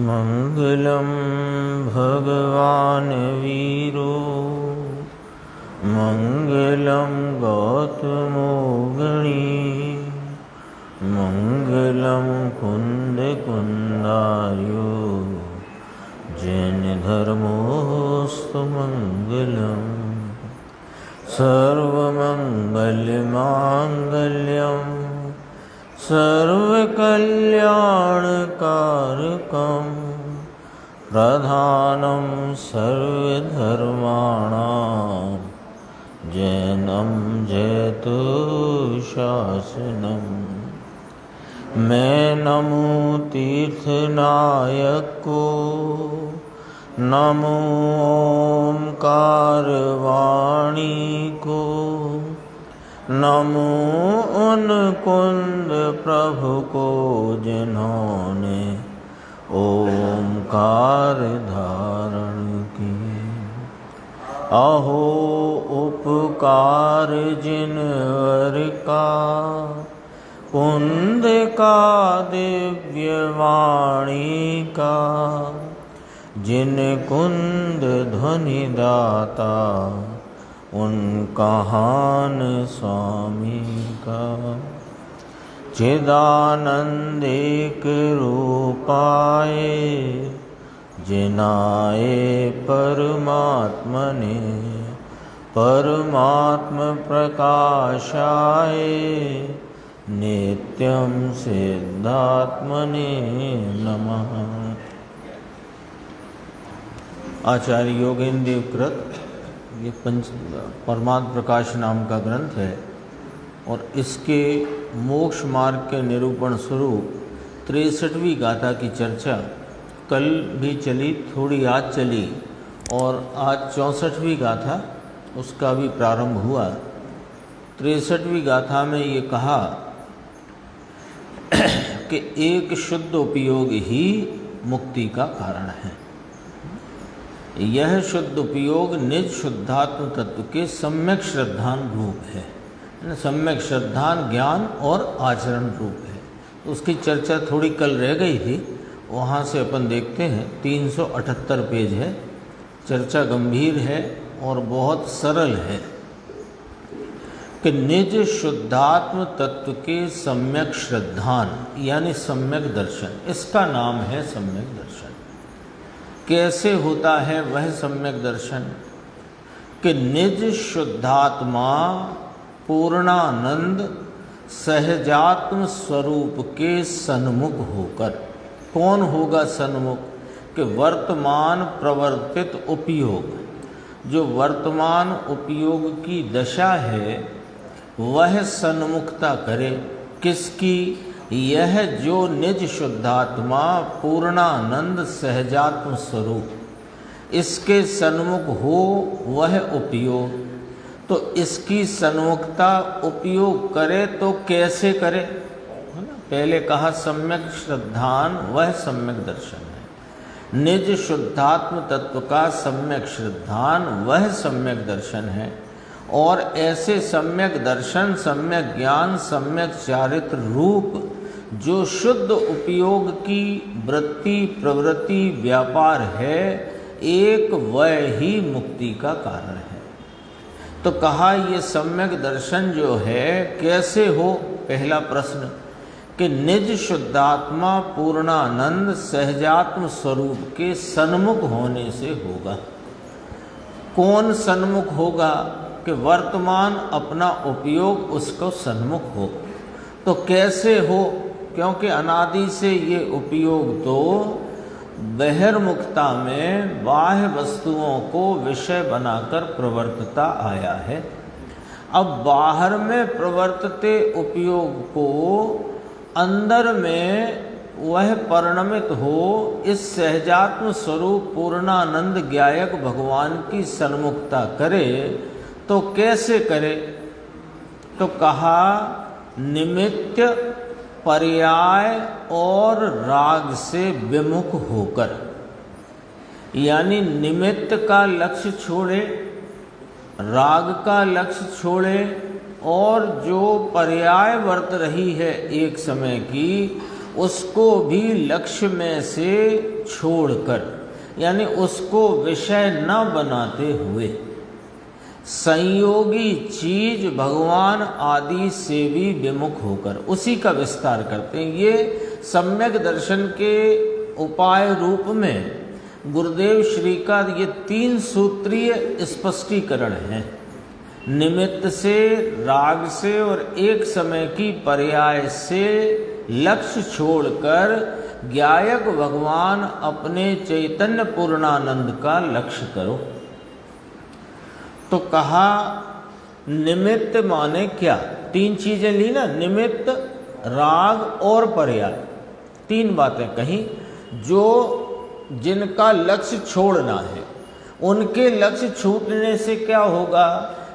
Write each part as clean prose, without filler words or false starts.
मंगलम भगवान वीरो मंगलम गौतमो गणी मंगलम कुंद कुंदार्यो जैन धर्मोस्तु मंगलम सर्वमंगलमांगल्यम सर्वकल्याणकारकं प्रधानं सर्वधर्माणां जैनं जयतु शासनम्। मैं नमो तीर्थनायक को, नमो ओंकार वाणी को, नमो उन कुंद प्रभु को जिन्होंने ओंकार धारण की। अहो उपकार जिनवर का, कुंद का दिव्य वाणी का, जिन कुंद ध्वनि दाता उन कहान स्वामी का। चिदानंदिक रूपाए जिनाए परमात्मने, परमात्म प्रकाशाय नित्यं सिद्धात्मने नमः। आचार्य योगेंद्र देव कृत ये परमात्म प्रकाश नाम का ग्रंथ है और इसके मोक्ष मार्ग के निरूपण स्वरूप 63वीं गाथा की चर्चा कल भी चली, थोड़ी आज चली और आज 64वीं गाथा उसका भी प्रारंभ हुआ। 63वीं गाथा में ये कहा कि एक शुद्ध उपयोग ही मुक्ति का कारण है। यह शुद्ध उपयोग निज शुद्धात्म तत्व के सम्यक श्रद्धान रूप है, सम्यक श्रद्धान ज्ञान और आचरण रूप है। उसकी चर्चा थोड़ी कल रह गई थी, वहाँ से अपन देखते हैं। 378 पेज है, चर्चा गंभीर है और बहुत सरल है कि निज शुद्धात्म तत्व के सम्यक श्रद्धान यानी सम्यक दर्शन, इसका नाम है सम्यक दर्शन। कैसे होता है वह सम्यक दर्शन? कि निज शुद्धात्मा पूर्णानंद सहजात्म स्वरूप के सन्मुख होकर। कौन होगा सन्मुख? कि वर्तमान प्रवर्तित उपयोग, जो वर्तमान उपयोग की दशा है वह सन्मुखता करे। किसकी? यह जो निज शुद्धात्मा पूर्णानंद सहजात्म स्वरूप, इसके सन्मुख हो वह उपयोग। तो इसकी सन्मुखता उपयोग करे तो कैसे करे? है ना, पहले कहा सम्यक श्रद्धान वह सम्यक दर्शन है। निज शुद्धात्म तत्व का सम्यक श्रद्धान वह सम्यक दर्शन है। और ऐसे सम्यक दर्शन, सम्यक ज्ञान, सम्यक चारित्र रूप जो शुद्ध उपयोग की वृत्ति, प्रवृत्ति, व्यापार है, एक वह ही मुक्ति का कारण है। तो कहा ये सम्यक दर्शन जो है कैसे हो? पहला प्रश्न कि निज शुद्धात्मा पूर्णानंद सहजात्म स्वरूप के सन्मुख होने से होगा। कौन सन्मुख होगा? कि वर्तमान अपना उपयोग उसको सन्मुख हो। तो कैसे हो? क्योंकि अनादि से ये उपयोग तो बहिर्मुखता में बाह्य वस्तुओं को विषय बनाकर प्रवर्तता आया है। अब बाहर में प्रवर्तते उपयोग को अंदर में वह परिणमित हो इस सहजात्म स्वरूप पूर्णानंद ज्ञायक भगवान की सन्मुखता करे। तो कैसे करे? तो कहा निमित्त, पर्याय और राग से विमुख होकर, यानी निमित्त का लक्ष्य छोड़े, राग का लक्ष्य छोड़े और जो पर्याय वर्त रही है एक समय की उसको भी लक्ष्य में से छोड़कर, यानी उसको विषय न बनाते हुए, संयोगी चीज भगवान आदि से भी विमुख होकर, उसी का विस्तार करते हैं। ये सम्यक दर्शन के उपाय रूप में गुरुदेव श्री का ये 3 सूत्रीय स्पष्टीकरण है। निमित्त से, राग से और एक समय की पर्याय से लक्ष्य छोड़कर ज्ञायक भगवान अपने चैतन्य पूर्णानंद का लक्ष्य करो। तो कहा निमित्त माने क्या? 3 चीजें ली ना, निमित्त, राग और पर्याय, 3 बातें कही। जो जिनका लक्ष्य छोड़ना है, उनके लक्ष्य छूटने से क्या होगा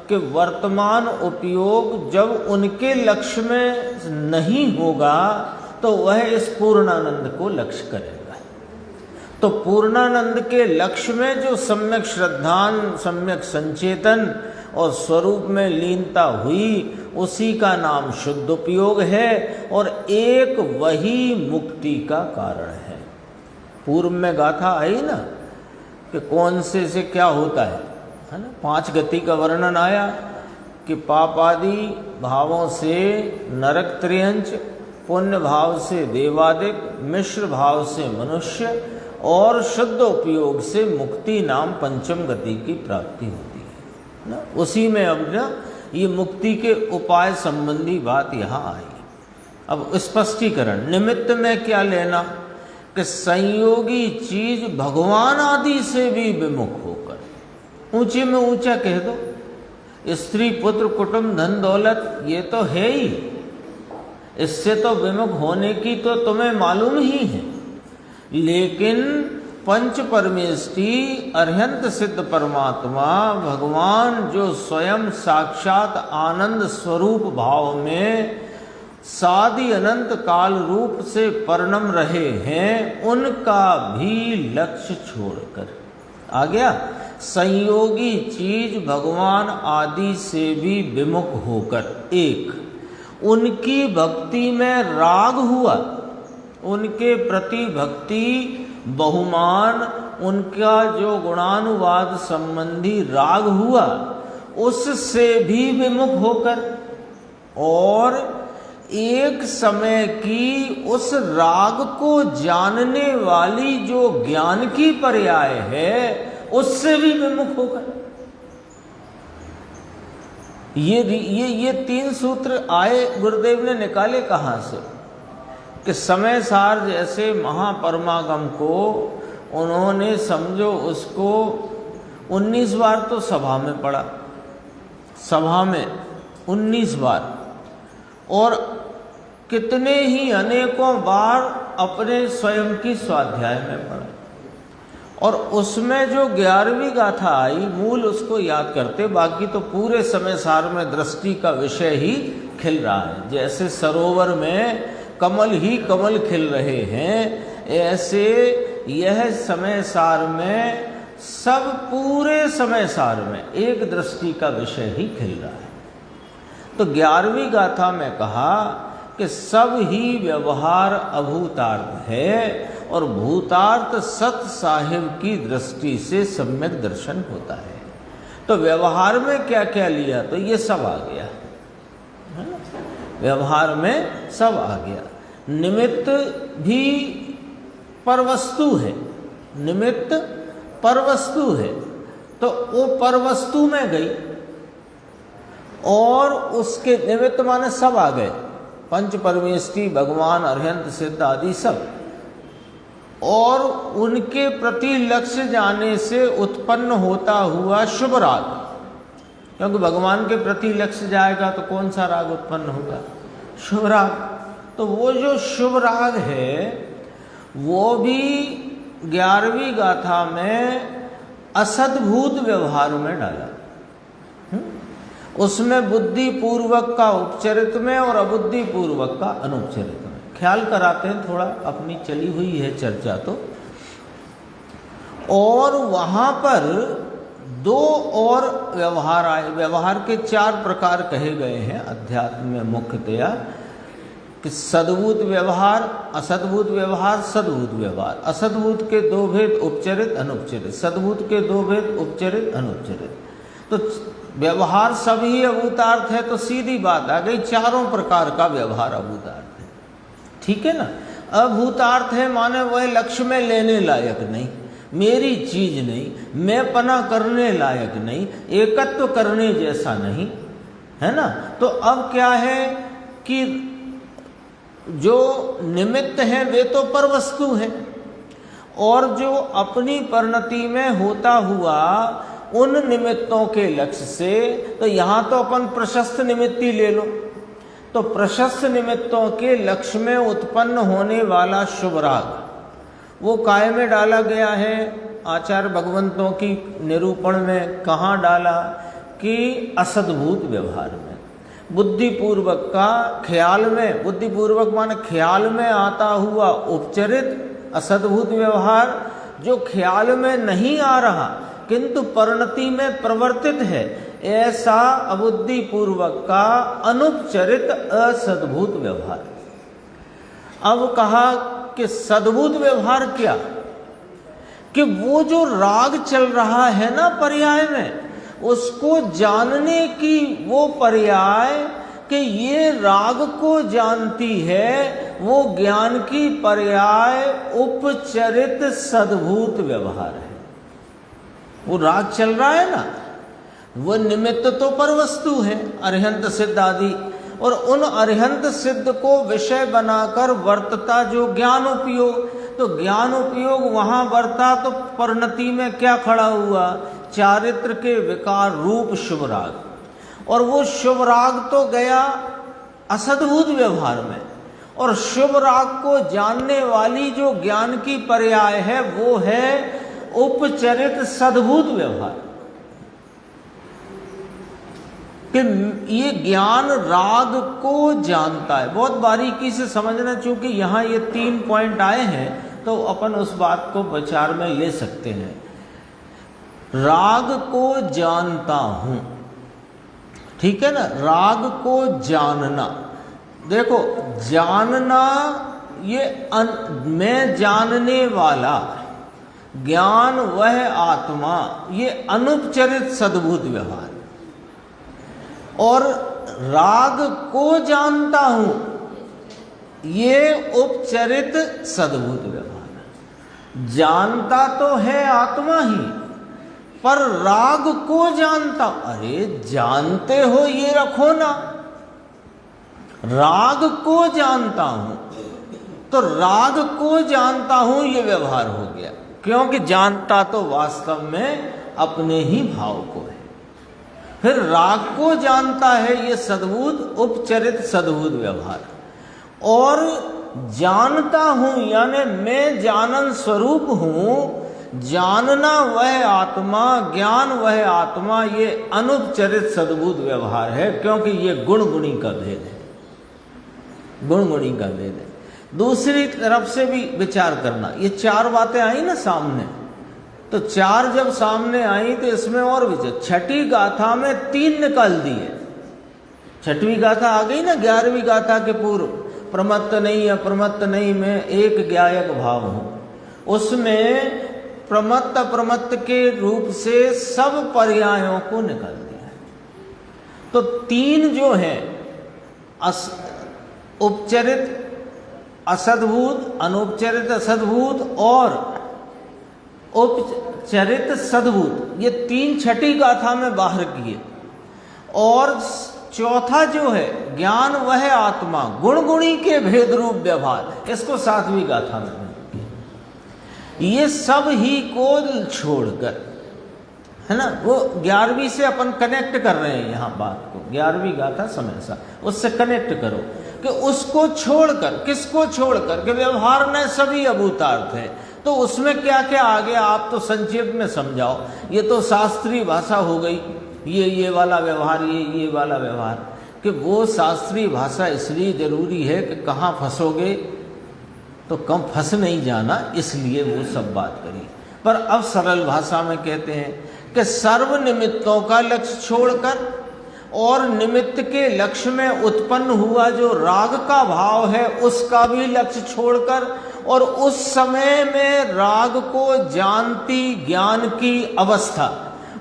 कि वर्तमान उपयोग जब उनके लक्ष्य में नहीं होगा तो वह इस पूर्णानंद को लक्ष्य करेगा। तो पूर्णानंद के लक्ष्य में जो सम्यक श्रद्धान, सम्यक संचेतन और स्वरूप में लीनता हुई, उसी का नाम शुद्ध उपयोग है और एक वही मुक्ति का कारण है। पूर्व में गाथा आई ना कि कौन से क्या होता है ना। 5 गति का वर्णन आया कि पाप आदि भावों से नरक त्रियंच, पुण्य भाव से देवादिक, मिश्र भाव से मनुष्य और शुद्ध उपयोग से मुक्ति नाम पंचम गति की प्राप्ति होती है ना। उसी में अब ना ये मुक्ति के उपाय संबंधी बात यहाँ आई। अब स्पष्टीकरण, निमित्त में क्या लेना कि संयोगी चीज भगवान आदि से भी विमुख होकर, ऊंचे में ऊंचा कह दो, स्त्री पुत्र कुटुंब धन दौलत ये तो है ही, इससे तो विमुख होने की तो तुम्हें मालूम ही है। लेकिन पंच परमेष्टि अरहंत सिद्ध परमात्मा भगवान जो स्वयं साक्षात आनंद स्वरूप भाव में सादि अनंत काल रूप से परिणम रहे हैं, उनका भी लक्ष्य छोड़कर आ गया। संयोगी चीज भगवान आदि से भी विमुख होकर, एक उनकी भक्ति में राग हुआ, उनके प्रति भक्ति बहुमान, उनका जो गुणानुवाद संबंधी राग हुआ, उससे भी विमुख होकर, और एक समय की उस राग को जानने वाली जो ज्ञान की पर्याय है, उससे भी विमुख होकर। ये 3 सूत्र आए, गुरुदेव ने निकाले कहाँ से कि समय सार जैसे महापरमागम को उन्होंने समझो उसको 19 बार तो सभा में पढ़ा, सभा में 19 बार, और कितने ही अनेकों बार अपने स्वयं की स्वाध्याय में पढ़ा, और उसमें जो 11वीं गाथा आई मूल उसको याद करते, बाकी तो पूरे समय सार में दृष्टि का विषय ही खिल रहा है। जैसे सरोवर में कमल ही कमल खिल रहे हैं, ऐसे यह समय सार में सब पूरे समय सार में एक दृष्टि का विषय ही खिल रहा है। तो 11वीं गाथा में कहा कि सब ही व्यवहार अभूतार्थ है और भूतार्थ सत साहिब की दृष्टि से सम्यक दर्शन होता है। तो व्यवहार में क्या क्या लिया, तो ये सब आ गया, व्यवहार में सब आ गया। निमित्त भी परवस्तु है, निमित्त परवस्तु है, तो वो परवस्तु में गई, और उसके निमित्त माने सब आ गए, पंच परमेष्टि भगवान अरहंत सिद्ध आदि सब, और उनके प्रति लक्ष्य जाने से उत्पन्न होता हुआ शुभ राग, क्योंकि भगवान के प्रति लक्ष्य जाएगा तो कौन सा राग उत्पन्न होगा, शुभ राग। तो वो जो शुभ राग है वो भी 11वीं गाथा में असद्भूत व्यवहार में डाला, उसमें बुद्धि पूर्वक का उपचरित में और अबुद्धि पूर्वक का अनुपचरित में। ख्याल कराते हैं थोड़ा, अपनी चली हुई है चर्चा तो। और वहाँ पर 2 और व्यवहार आए, व्यवहार के 4 प्रकार कहे गए हैं अध्यात्म में मुख्यतया, कि सद्भूत व्यवहार, असद्भूत व्यवहार, सद्भूत व्यवहार। असद्भूत के दो भेद, उपचरित अनुपचरित। सद्भूत के दो भेद, उपचरित अनुपचरित। तो व्यवहार सभी अभूतार्थ है, तो सीधी बात आ गई, चारों प्रकार का व्यवहार अभूतार्थ है। ठीक है ना। अभूतार्थ है माने वह लक्ष्य में लेने लायक नहीं, मेरी चीज नहीं, मैं पना करने लायक नहीं, एकत्व करने जैसा नहीं, है ना। तो अब क्या है कि जो निमित्त हैं वे तो परवस्तु हैं, और जो अपनी परिणति में होता हुआ उन निमित्तों के लक्ष्य से, तो यहाँ तो अपन प्रशस्त निमित्ती ले लो, तो प्रशस्त निमित्तों के लक्ष्य में उत्पन्न होने वाला शुभ राग वो काय में डाला गया है? आचार्य भगवंतों की निरूपण में कहाँ डाला? कि असद्भूत व्यवहार में, बुद्धिपूर्वक का ख्याल में, बुद्धिपूर्वक माने ख्याल में आता हुआ उपचरित असद्भूत व्यवहार, जो ख्याल में नहीं आ रहा किंतु परिणति में प्रवर्तित है, ऐसा अबुद्धिपूर्वक का अनुपचरित असद्भूत व्यवहार। अब कहा कि सद्भूत व्यवहार क्या? कि वो जो राग चल रहा है ना पर्याय में, उसको जानने की वो पर्याय कि ये राग को जानती है, वो ज्ञान की पर्याय उपचरित सद्भूत व्यवहार है। वो राग चल रहा है ना, वो निमित्त तो परवस्तु है, अरिहंत सिद्ध आदि, और उन अरिहंत सिद्ध को विषय बनाकर वर्तता जो ज्ञान उपयोग, तो ज्ञान उपयोग वहां वर्ता, तो परिणति में क्या खड़ा हुआ? चारित्र के विकार रूप शुभ राग, और वो शुभ राग तो गया असद्भूत व्यवहार में, और शुभ राग को जानने वाली जो ज्ञान की पर्याय है वो है उपचरित सद्भूत व्यवहार। कि ये ज्ञान राग को जानता है। बहुत बारीकी से समझना, चूंकि यहाँ ये 3 पॉइंट आए हैं तो अपन उस बात को विचार में ले सकते हैं। राग को जानता हूं, ठीक है ना, राग को जानना। देखो जानना ये मैं जानने वाला, ज्ञान वह आत्मा, ये अनुपचरित सद्भूत व्यवहार। और राग को जानता हूं, ये उपचरित सद्भूत व्यवहार। जानता तो है आत्मा ही, पर राग को जानता, अरे जानते हो ये रखो ना, राग को जानता हूं, तो राग को जानता हूं ये व्यवहार हो गया, क्योंकि जानता तो वास्तव में अपने ही भाव को है। फिर राग को जानता है ये सद्भूत उपचरित सद्भूत व्यवहार। और जानता हूं यानी मैं जानन स्वरूप हूं, जानना वह आत्मा, ज्ञान वह आत्मा, ये अनुपचरित सद्भूत व्यवहार है, क्योंकि ये गुण गुणी का भेद है, गुण गुणी का भेद है। दूसरी तरफ से भी विचार करना, ये 4 बातें आई ना सामने, तो 4 जब सामने आई तो इसमें और विचार। छठी गाथा में 3 निकाल दिए। छठवीं गाथा आ गई ना 11वीं गाथा के पूर्व, प्रमत्त नहीं अप्रमत्त नहीं मैं एक ज्ञायक भाव हूं। उसमें प्रमत्त अप्रमत्त के रूप से सब पर्यायों को निकाल दिया। तो 3 जो है उपचरित असद्भूत, अनुपचरित असद्भूत और उपचरित सद्भूत, ये 3 छठी गाथा में बाहर किए। और चौथा जो है ज्ञान वह आत्मा, गुण गुणी के भेद रूप व्यवहार, इसको 7वीं गाथा में। ये सब ही को छोड़कर, है ना, वो 11वीं से अपन कनेक्ट कर रहे हैं यहाँ बात को, 11वीं गाथा समझा, उससे कनेक्ट करो कि उसको छोड़कर, किसको छोड़कर, कि व्यवहार में सभी अभूतार्थ है। तो उसमें क्या क्या आ गया आप तो संक्षेप में समझाओ। ये तो शास्त्रीय भाषा हो गई, ये वाला व्यवहार, ये वाला व्यवहार, कि वो शास्त्रीय भाषा इसलिए जरूरी है कि कहाँ फंसोगे तो कम फंस नहीं जाना, इसलिए वो सब बात करी। पर अब सरल भाषा में कहते हैं कि सर्व निमित्तों का लक्ष्य छोड़कर और निमित्त के लक्ष्य में उत्पन्न हुआ जो राग का भाव है उसका भी लक्ष्य छोड़कर, और उस समय में राग को जानती ज्ञान की अवस्था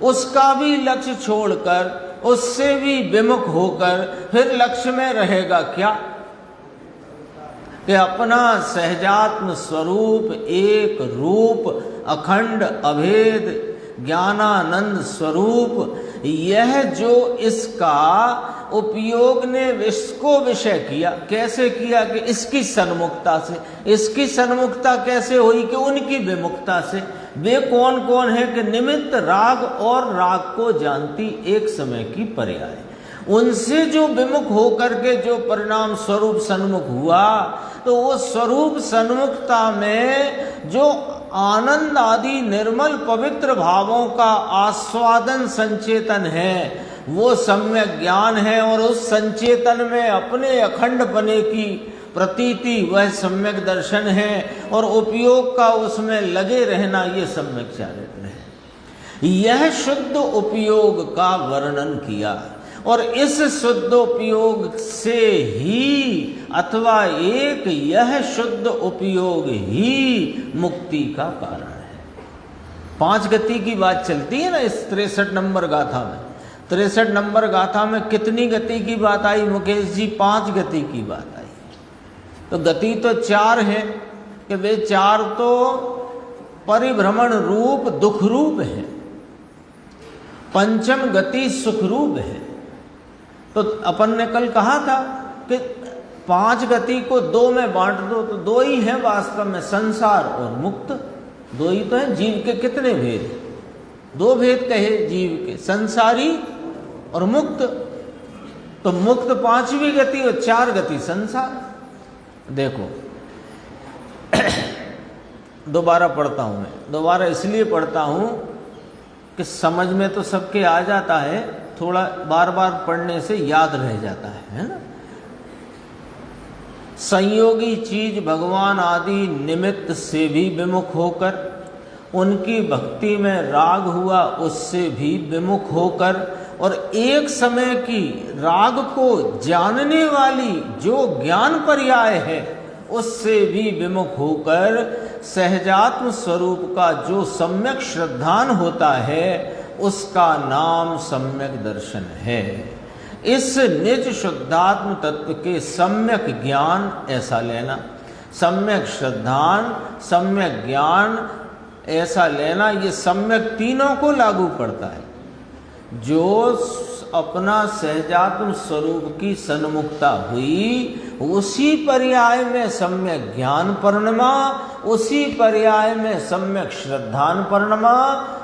उसका भी लक्ष्य छोड़कर, उससे भी विमुख होकर फिर लक्ष्य में रहेगा क्या कि अपना सहजात्म स्वरूप एक रूप अखंड अभेद ज्ञानानंद स्वरूप, यह जो इसका उपयोग ने इसको विषय किया। कैसे किया कि इसकी सन्मुखता से। इसकी सन्मुखता कैसे हुई कि उनकी विमुखता से। वे कौन कौन है कि निमित्त राग और राग को जानती एक समय की पर्याय, उनसे जो विमुख होकर के जो परिणाम स्वरूप सन्मुख हुआ, तो वो स्वरूप सन्मुखता में जो आनंद आदि निर्मल पवित्र भावों का आस्वादन संचेतन है वो सम्यक ज्ञान है, और उस संचेतन में अपने अखंडपने की प्रतीति वह सम्यक दर्शन है, और उपयोग का उसमें लगे रहना ये सम्यक चारित्र है। यह शुद्ध उपयोग का वर्णन किया, और इस शुद्ध उपयोग से ही अथवा एक यह शुद्ध उपयोग ही मुक्ति का कारण है। 5 गति की बात चलती है ना इस 63 नंबर गाथा में। 63 नंबर गाथा में कितनी गति की बात आई मुकेश जी? 5 गति की बात आई। तो गति तो 4 है कि वे 4 तो परिभ्रमण रूप दुख रूप है, पंचम गति सुख रूप है। तो अपन ने कल कहा था कि 5 गति को 2 में बांट दो तो 2 ही है वास्तव में, संसार और मुक्त। 2 ही तो है। जीव के कितने भेद? 2 भेद कहे जीव के, संसारी और मुक्त। तो मुक्त 5वीं गति और 4 गति संसार। देखो दोबारा पढ़ता हूं मैं, दोबारा इसलिए पढ़ता हूं कि समझ में तो सबके आ जाता है, थोड़ा बार बार पढ़ने से याद रह जाता है ना। संयोगी चीज भगवान आदि निमित्त से भी विमुख होकर, उनकी भक्ति में राग हुआ उससे भी विमुख होकर, और एक समय की राग को जानने वाली जो ज्ञान पर्याय है उससे भी विमुख होकर सहजात्म स्वरूप का जो सम्यक श्रद्धान होता है उसका नाम सम्यक दर्शन है। इस निज शुद्धात्म तत्व के सम्यक ज्ञान ऐसा लेना, सम्यक श्रद्धान, सम्यक ज्ञान ऐसा लेना, ये सम्यक तीनों को लागू पड़ता है। जो अपना सहजात्म स्वरूप की सन्मुखता हुई उसी पर्याय में सम्यक ज्ञान परिणमा, उसी पर्याय में सम्यक श्रद्धान परिणमा,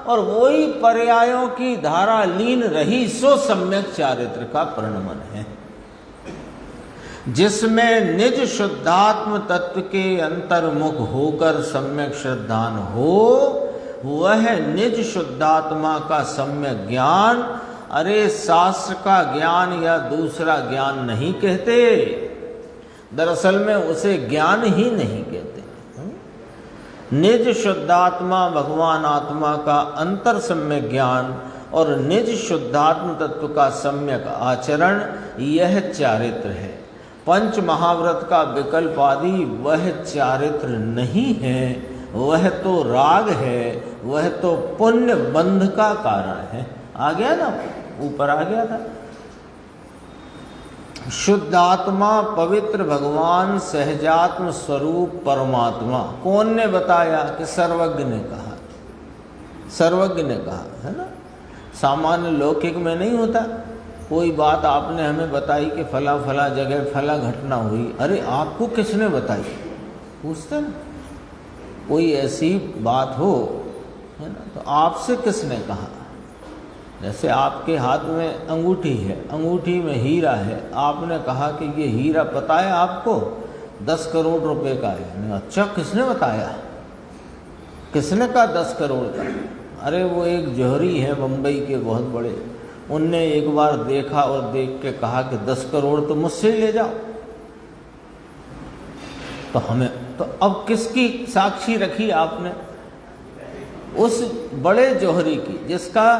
और वही पर्यायों की धारा लीन रही सो सम्यक चारित्र का परिणमन है। जिसमें निज शुद्धात्म तत्व के अंतर्मुख होकर सम्यक श्रद्धान हो, वह निज शुद्धात्मा का सम्यक ज्ञान, अरे शास्त्र का ज्ञान या दूसरा ज्ञान नहीं कहते, दरअसल में उसे ज्ञान ही नहीं कहते। निज शुद्धात्मा भगवान आत्मा का अंतर सम्यक ज्ञान और निज शुद्धात्म तत्व का सम्यक आचरण, यह चारित्र है। पंच महाव्रत का विकल्प आदि वह चारित्र नहीं है, वह तो राग है, वह तो पुण्य बंध का कारण है। आ गया ना, ऊपर आ गया था। शुद्धात्मा पवित्र भगवान सहजात्म स्वरूप परमात्मा, कौन ने बताया? कि सर्वज्ञ ने कहा, सर्वज्ञ ने कहा, है ना। सामान्य लौकिक में नहीं होता। कोई बात आपने हमें बताई कि फला फला जगह फला घटना हुई, अरे आपको किसने बताई? पूछते ना। कोई ऐसी बात हो, है ना, तो आपसे किसने कहा? जैसे आपके हाथ में अंगूठी है, अंगूठी में हीरा है, आपने कहा कि ये हीरा पता है आपको 10 करोड़ रुपए का है। अच्छा, किसने बताया? किसने कहा 10 करोड़ का? अरे वो एक जौहरी है बम्बई के बहुत बड़े, उनने एक बार देखा और देख के कहा कि 10 करोड़ तो मुझसे ले जाओ। तो हमें तो अब किसकी साक्षी रखी आपने? उस बड़े जौहरी की, जिसका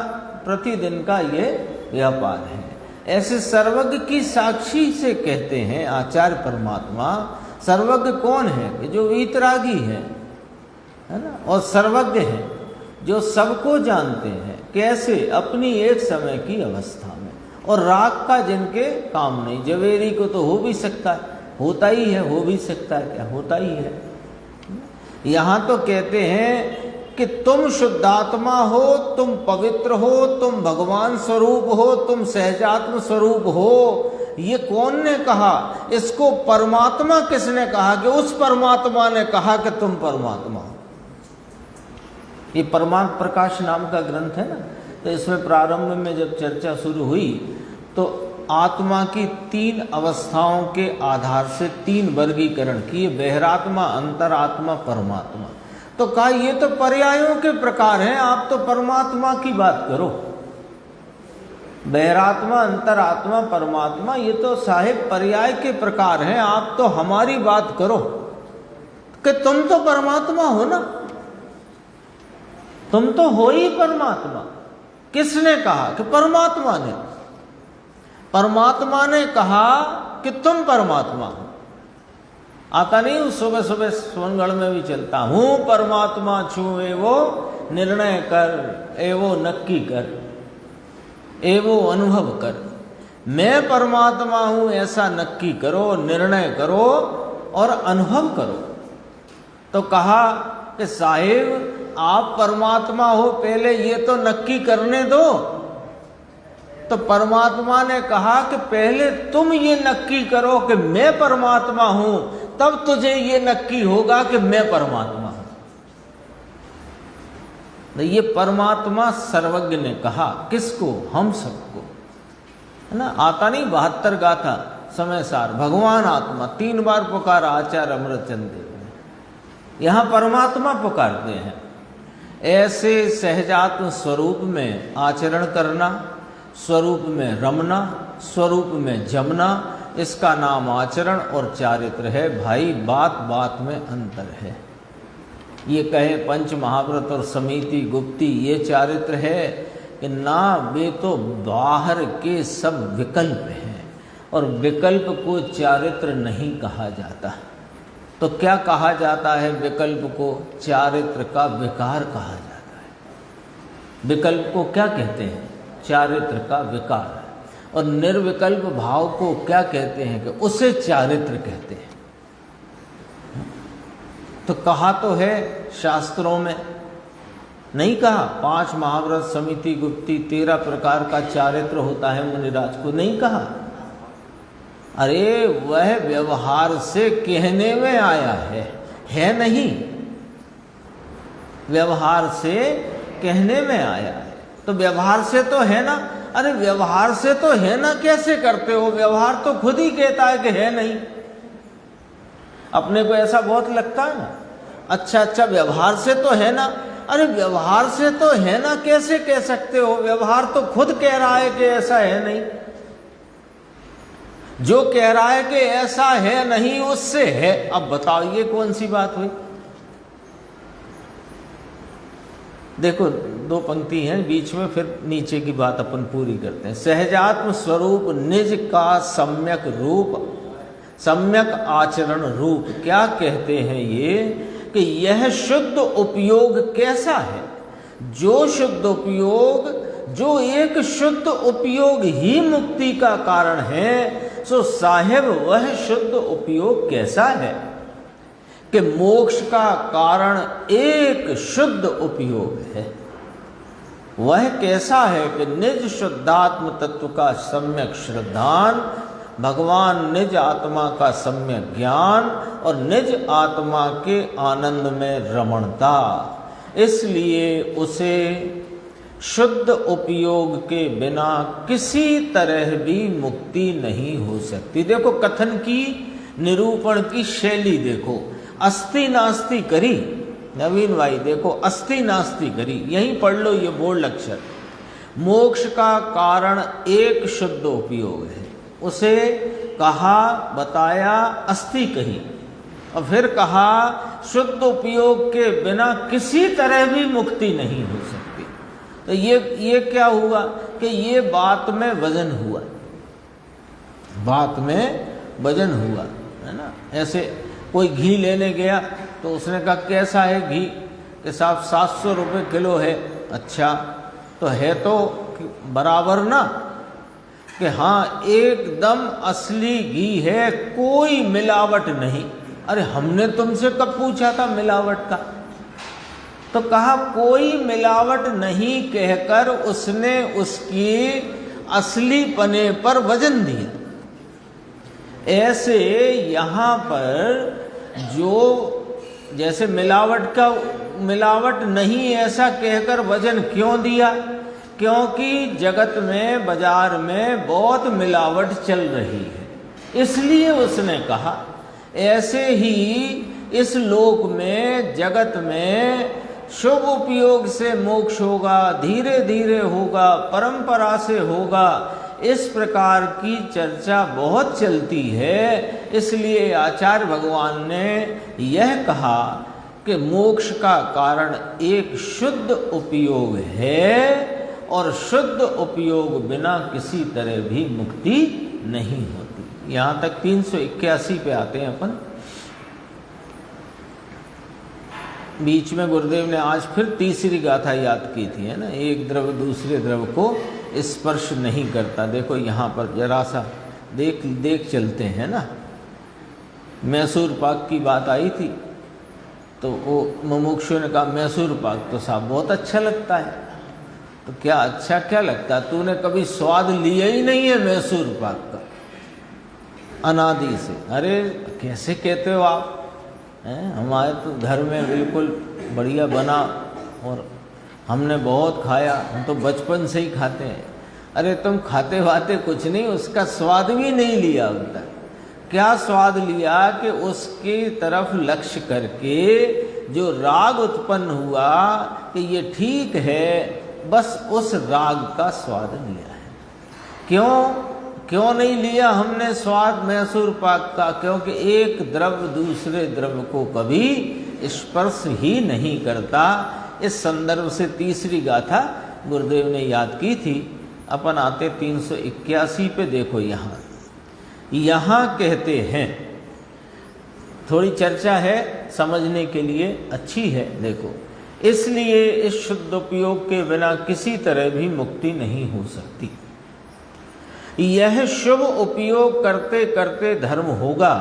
प्रतिदिन का ये व्यापार है। ऐसे सर्वज्ञ की साक्षी से कहते हैं आचार्य परमात्मा। सर्वज्ञ कौन है? कि जो वीतरागी है ना, और सर्वज्ञ है जो सबको जानते हैं, कैसे? अपनी एक समय की अवस्था में, और राग का जिनके काम नहीं। जवेरी को तो हो भी सकता है, होता ही है, हो भी सकता है, क्या होता ही है। यहाँ तो कहते हैं कि तुम शुद्धात्मा हो, तुम पवित्र हो, तुम भगवान स्वरूप हो, तुम सहजात्म स्वरूप हो। ये कौन ने कहा? इसको परमात्मा किसने कहा? कि उस परमात्मा ने कहा कि तुम परमात्मा हो। ये परमात्म प्रकाश नाम का ग्रंथ है ना, तो इसमें प्रारंभ में जब चर्चा शुरू हुई तो आत्मा की 3 अवस्थाओं के आधार से 3 वर्गीकरण किए, बहिरात्मा, अंतरात्मा, परमात्मा। तो कहा ये तो पर्यायों के प्रकार हैं, आप तो परमात्मा की बात करो। बहिरात्मा, अंतरात्मा, परमात्मा, ये तो साहिब पर्याय के प्रकार हैं, आप तो हमारी बात करो कि तुम तो परमात्मा हो ना, तुम तो हो ही परमात्मा। किसने कहा? कि परमात्मा ने। परमात्मा ने कहा कि तुम परमात्मा हो। आता नहीं हूँ, सुबह सुबह सोनगढ़ में भी चलता हूँ, परमात्मा छू एवो निर्णय कर, एवो नक्की कर, एवो अनुभव कर। मैं परमात्मा हूँ ऐसा नक्की करो, निर्णय करो और अनुभव करो। तो कहा कि साहिब आप परमात्मा हो, पहले ये तो नक्की करने दो। तो परमात्मा ने कहा कि पहले तुम ये नक्की करो कि मैं परमात्मा हूं, तब तुझे ये नक्की होगा कि मैं परमात्मा हूं। तो ये परमात्मा सर्वज्ञ ने कहा, किसको? हम सबको, है ना। आता नहीं 72 गाथा समय सार, भगवान आत्मा 3 बार पुकारा आचार्य अमृतचंद देव ने। यहां परमात्मा पुकारते हैं। ऐसे सहजात्म स्वरूप में आचरण करना, स्वरूप में रमना, स्वरूप में जमना, इसका नाम आचरण और चारित्र है। भाई बात बात में अंतर है। ये कहे पंच महाव्रत और समिति गुप्ती, ये चारित्र है कि ना, वे तो बाहर के सब विकल्प हैं, और विकल्प को चारित्र नहीं कहा जाता। तो क्या कहा जाता है विकल्प को? चारित्र का विकार कहा जाता है। विकल्प को क्या कहते हैं? चारित्र का विकार। और निर्विकल्प भाव को क्या कहते हैं? कि उसे चारित्र कहते हैं। तो कहा तो है शास्त्रों में, नहीं कहा 5 महाव्रत समिति गुप्ती 13 प्रकार का चारित्र होता है मुनिराज को, नहीं कहा। अरे वह व्यवहार से कहने में आया है नहीं, व्यवहार से कहने में आया है। तो व्यवहार से तो है ना। अरे व्यवहार से तो है ना कैसे करते हो? व्यवहार तो खुद ही कहता है कि है नहीं। अपने को ऐसा बहुत लगता है ना, अच्छा व्यवहार से तो है ना। अरे व्यवहार से तो है ना कैसे कह सकते हो? व्यवहार तो खुद कह रहा है कि ऐसा है नहीं। जो कह रहा है कि ऐसा है नहीं, उससे है। अब बताओ ये कौन सी बात हुई? देखो 2 पंक्ति हैं बीच में, फिर नीचे की बात अपन पूरी करते हैं। सहजात्म स्वरूप निज का सम्यक रूप, सम्यक आचरण रूप। क्या कहते हैं ये? कि यह शुद्ध उपयोग कैसा है? जो शुद्ध उपयोग, जो एक शुद्ध उपयोग ही मुक्ति का कारण है, सो साहेब वह शुद्ध उपयोग कैसा है? कि मोक्ष का कारण एक शुद्ध उपयोग है। वह कैसा है? कि निज शुद्धात्म तत्व का सम्यक श्रद्धान, भगवान निज आत्मा का सम्यक ज्ञान और निज आत्मा के आनंद में रमणता। इसलिए उसे शुद्ध उपयोग के बिना किसी तरह भी मुक्ति नहीं हो सकती। देखो कथन की, निरूपण की शैली देखो। अस्ति नास्ति करी, नवीन भाई देखो, अस्ति नास्ति करी, यहीं पढ़ लो ये बोर्ड अक्षर। मोक्ष का कारण एक शुद्ध उपयोग है, उसे कहा, बताया, अस्ति कही, और फिर कहा शुद्ध उपयोग के बिना किसी तरह भी मुक्ति नहीं हो सकती। तो ये क्या हुआ कि ये बात में वजन हुआ। बात में वजन हुआ, है ना। ऐसे कोई घी लेने गया तो उसने कहा कैसा है घी, कि साहब 700 रुपये किलो है। अच्छा, तो है तो बराबर ना, कि हाँ एकदम असली घी है, कोई मिलावट नहीं। अरे हमने तुमसे कब पूछा था मिलावट का? तो कहा कोई मिलावट नहीं कहकर उसने उसकी असली पने पर वजन दिया। ऐसे यहाँ पर जो जैसे मिलावट नहीं ऐसा कहकर वजन क्यों दिया? क्योंकि जगत में, बाजार में बहुत मिलावट चल रही है, इसलिए उसने कहा। ऐसे ही इस लोक में, जगत में शुभ उपयोग से मोक्ष होगा, धीरे धीरे होगा, परंपरा से होगा, इस प्रकार की चर्चा बहुत चलती है। इसलिए आचार्य भगवान ने यह कहा कि मोक्ष का कारण एक शुद्ध उपयोग है, और शुद्ध उपयोग बिना किसी तरह भी मुक्ति नहीं होती। यहाँ तक 381 पे आते हैं अपन। बीच में गुरुदेव ने आज फिर तीसरी गाथा याद की थी, है ना, एक द्रव दूसरे द्रव को स्पर्श नहीं करता। देखो यहाँ पर जरा सा देख चलते हैं ना। मैसूर पाक की बात आई थी तो वो मुमुक्षु ने कहा मैसूर पाक तो साहब बहुत अच्छा लगता है। तो क्या अच्छा क्या लगता, तूने कभी स्वाद लिया ही नहीं है मैसूर पाक का अनादि से। अरे कैसे कहते हो आप, हैं? हमारे तो घर में बिल्कुल बढ़िया बना और हमने बहुत खाया, हम तो बचपन से ही खाते हैं। अरे तुम खाते वाते कुछ नहीं, उसका स्वाद भी नहीं लिया होता। क्या स्वाद लिया कि उसकी तरफ लक्ष्य करके जो राग उत्पन्न हुआ कि ये ठीक है, बस उस राग का स्वाद लिया है। क्यों नहीं लिया हमने स्वाद मैसूर पाक का? क्योंकि एक द्रव्य दूसरे द्रव्य को कभी स्पर्श ही नहीं करता। इस संदर्भ से तीसरी गाथा गुरुदेव ने याद की थी। अपन आते 381 पे। देखो यहाँ कहते हैं, थोड़ी चर्चा है, समझने के लिए अच्छी है। देखो, इसलिए इस शुद्ध उपयोग के बिना किसी तरह भी मुक्ति नहीं हो सकती। यह शुभ उपयोग करते करते धर्म होगा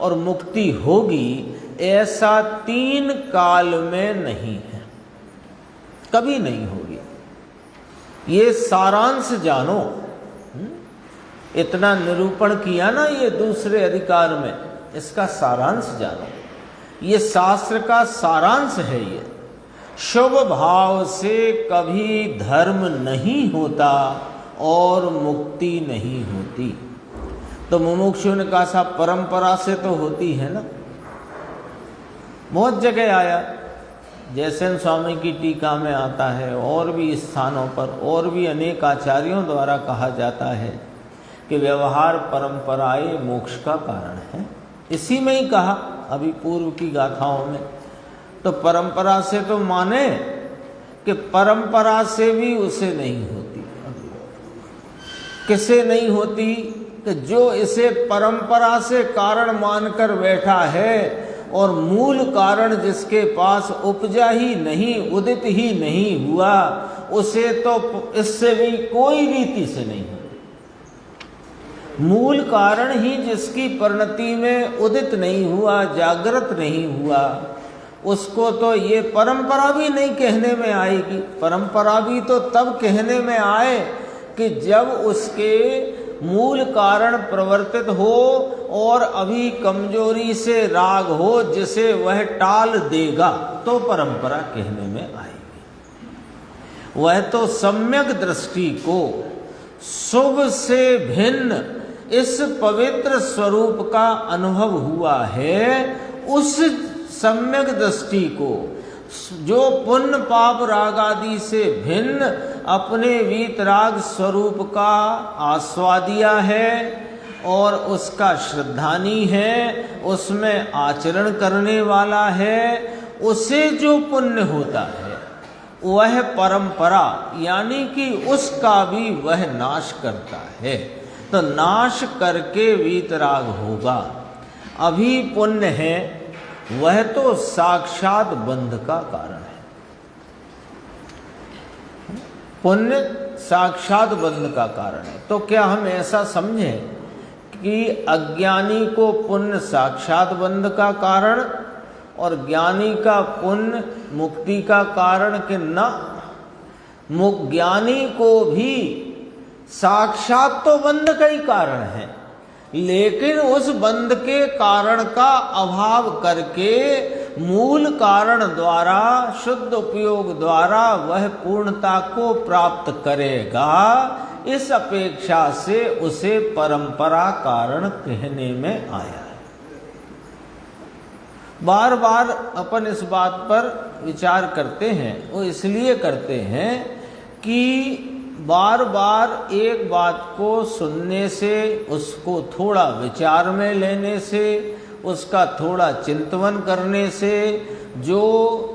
और मुक्ति होगी, ऐसा 3 काल में नहीं है, कभी नहीं होगी। ये सारांश जानो। इतना निरूपण किया ना ये दूसरे अधिकार में, इसका सारांश जानो। ये शास्त्र का सारांश है। ये शुभ भाव से कभी धर्म नहीं होता और मुक्ति नहीं होती। तो मुमुक्षु ने कहा साहब परंपरा से तो होती है ना। बहुत जगह आया, जैसेन स्वामी की टीका में आता है, और भी स्थानों पर, और भी अनेक आचार्यों द्वारा कहा जाता है कि व्यवहार परंपराएं मोक्ष का कारण है। इसी में ही कहा अभी पूर्व की गाथाओं में। तो परंपरा से तो माने कि परंपरा से भी उसे नहीं होती। किसे नहीं होती? कि जो इसे परंपरा से कारण मानकर बैठा है और मूल कारण जिसके पास उपजा ही नहीं, उदित ही नहीं हुआ, उसे तो इससे भी कोई रीति से नहीं होती। मूल कारण ही जिसकी परिणति में उदित नहीं हुआ, जागृत नहीं हुआ, उसको तो ये परंपरा भी नहीं कहने में आएगी। परंपरा भी तो तब कहने में आए कि जब उसके मूल कारण प्रवर्तित हो और अभी कमजोरी से राग हो जिसे वह टाल देगा, तो परंपरा कहने में आएगी। वह तो सम्यक दृष्टि को शुभ से भिन्न इस पवित्र स्वरूप का अनुभव हुआ है, उस सम्यक दृष्टि को जो पुण्य पाप राग आदि से भिन्न अपने वीतराग स्वरूप का आस्वादिया है और उसका श्रद्धानी है, उसमें आचरण करने वाला है, उसे जो पुण्य होता है वह परंपरा यानी कि उसका भी वह नाश करता है। तो नाश करके वीतराग होगा। अभी पुण्य है वह तो साक्षात बंध का कारण है। पुण्य साक्षात बंध का कारण है। तो क्या हम ऐसा समझें कि अज्ञानी को पुण्य साक्षात बंध का कारण और ज्ञानी का पुण्य मुक्ति का कारण के न? ज्ञानी को भी साक्षात तो बंध का ही कारण है, लेकिन उस बंध के कारण का अभाव करके मूल कारण द्वारा शुद्ध उपयोग द्वारा वह पूर्णता को प्राप्त करेगा। इस अपेक्षा से उसे परंपरा कारण कहने में आया है। बार बार अपन इस बात पर विचार करते हैं, वो इसलिए करते हैं कि बार बार एक बात को सुनने से, उसको थोड़ा विचार में लेने से, उसका थोड़ा चिंतन करने से जो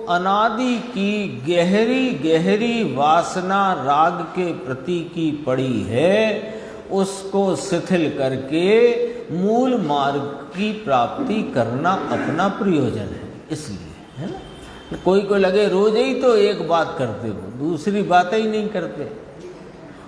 अनादि की गहरी गहरी वासना राग के प्रति की पड़ी है उसको शिथिल करके मूल मार्ग की प्राप्ति करना अपना प्रयोजन है। इसलिए है ना, कोई लगे रोज ही तो एक बात करते हो, दूसरी बातें ही नहीं करते।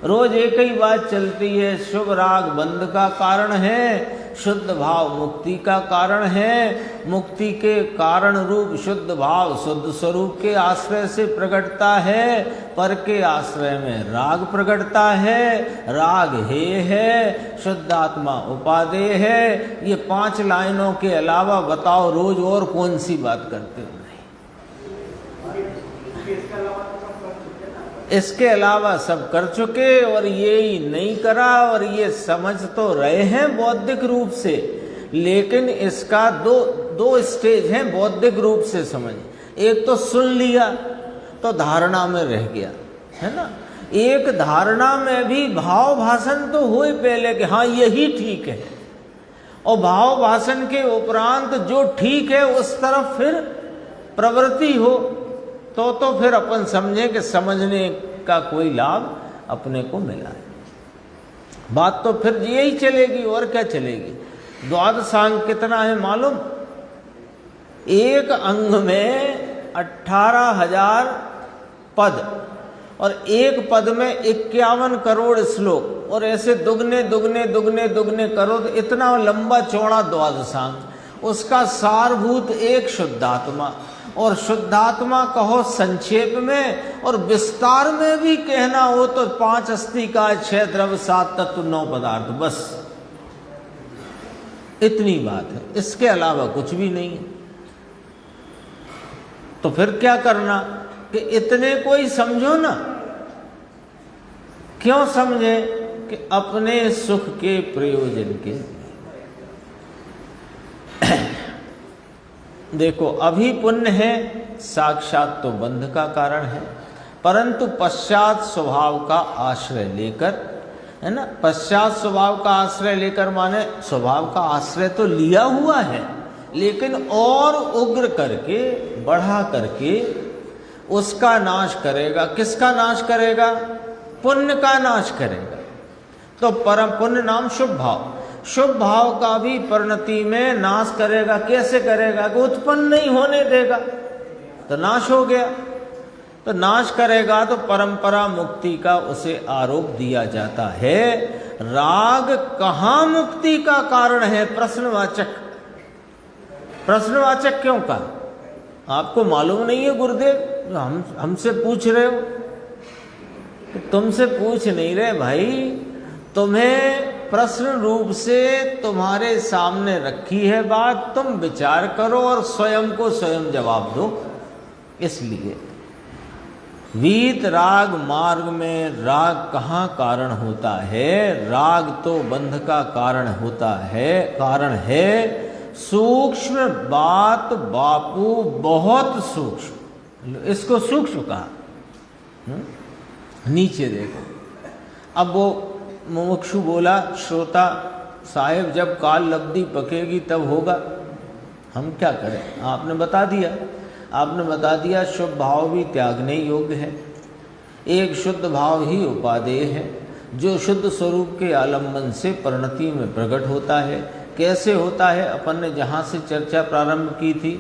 रोज एक ही बात चलती है, शुभ राग बंध का कारण है, शुद्ध भाव मुक्ति का कारण है, मुक्ति के कारण रूप शुद्ध भाव शुद्ध स्वरूप के आश्रय से प्रकटता है, पर के आश्रय में राग प्रकटता है, राग हे है, शुद्ध आत्मा उपादेय है। ये 5 लाइनों के अलावा बताओ रोज और कौन सी बात करते हो? इसके अलावा सब कर चुके और ये ही नहीं करा, और ये समझ तो रहे हैं बौद्धिक रूप से, लेकिन इसका दो स्टेज हैं बौद्धिक रूप से समझ। एक तो सुन लिया तो धारणा में रह गया, है ना। एक धारणा में भी भाव भाषण तो हुए पहले कि हाँ यही ठीक है, और भाव भाषण के उपरांत जो ठीक है उस तरफ फिर प्रवृत्ति हो तो फिर अपन समझें कि समझने का कोई लाभ अपने को मिला है। बात तो फिर यही चलेगी और क्या चलेगी। द्वादशांग कितना है मालूम? एक अंग में 18,000 पद और एक पद में 51 करोड़ श्लोक, और ऐसे दुगने दुगने दुगने दुगने करो तो इतना लंबा चौड़ा द्वादशांग। उसका सारभूत एक शुद्धात्मा, और शुद्धात्मा कहो संक्षेप में, और विस्तार में भी कहना हो तो 5 अस्थि का 6 द्रव्य 7 तत्व 9 पदार्थ, बस इतनी बात है। इसके अलावा कुछ भी नहीं है। तो फिर क्या करना कि इतने को ही समझो ना। क्यों समझे? कि अपने सुख के प्रयोजन के। देखो अभी पुण्य है साक्षात तो बंध का कारण है, परंतु पश्चात स्वभाव का आश्रय लेकर, है ना, पश्चात स्वभाव का आश्रय लेकर माने स्वभाव का आश्रय तो लिया हुआ है, लेकिन और उग्र करके बढ़ा करके उसका नाश करेगा। किसका नाश करेगा? पुण्य का नाश करेगा। तो परम पुण्य नाम शुभ भाव, शुभ भाव का भी परिणति में नाश करेगा। कैसे करेगा? कि उत्पन्न नहीं होने देगा, तो नाश हो गया। तो नाश करेगा तो परंपरा मुक्ति का उसे आरोप दिया जाता है। राग कहाँ मुक्ति का कारण है? प्रश्नवाचक। प्रश्नवाचक क्यों कहा? आपको मालूम नहीं है गुरुदेव? हमसे पूछ रहे हो? तुमसे पूछ नहीं रहे भाई, तुम्हें प्रश्न रूप से तुम्हारे सामने रखी है बात, तुम विचार करो और स्वयं को स्वयं जवाब दो। इसलिए वीत राग मार्ग में राग कहाँ कारण होता है? राग तो बंध का कारण होता है, कारण है। सूक्ष्म बात बापू, बहुत सूक्ष्म, इसको सूक्ष्म कहा। नीचे देखो, अब वो मुमुक्षु बोला, श्रोता साहेब जब काल लब्धि पकेगी तब होगा, हम क्या करें? आपने बता दिया, आपने बता दिया शुभ भाव भी त्यागने योग्य है, एक शुद्ध भाव ही उपादेय है। जो शुद्ध स्वरूप के आलम्बन से परिणति में प्रकट होता है। कैसे होता है? अपन ने जहाँ से चर्चा प्रारंभ की थी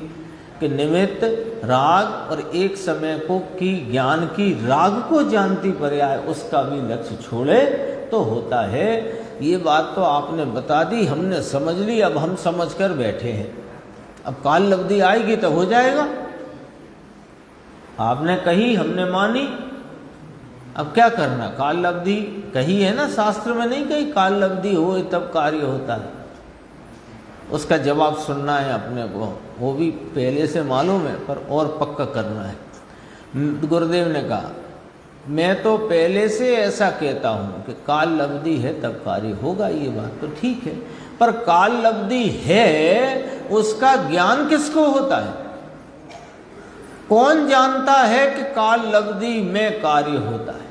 कि निमित्त, राग और एक समय को की ज्ञान की राग को जानती पर्याय उसका भी लक्ष्य छोड़े तो होता है। ये बात तो आपने बता दी, हमने समझ ली, अब हम समझ कर बैठे हैं। अब काल लब्धि आएगी तो हो जाएगा। आपने कही, हमने मानी, अब क्या करना? काल लब्धि कही है ना, शास्त्र में नहीं कही काल लब्धि हो तब कार्य होता है। उसका जवाब सुनना है अपने को, वो भी पहले से मालूम है पर और पक्का करना है। गुरुदेव ने कहा मैं तो पहले से ऐसा कहता हूँ कि काल लब्धि है तब कार्य होगा, ये बात तो ठीक है, पर काल लब्धि है उसका ज्ञान किसको होता है? कौन जानता है कि काल लब्धि में कार्य होता है?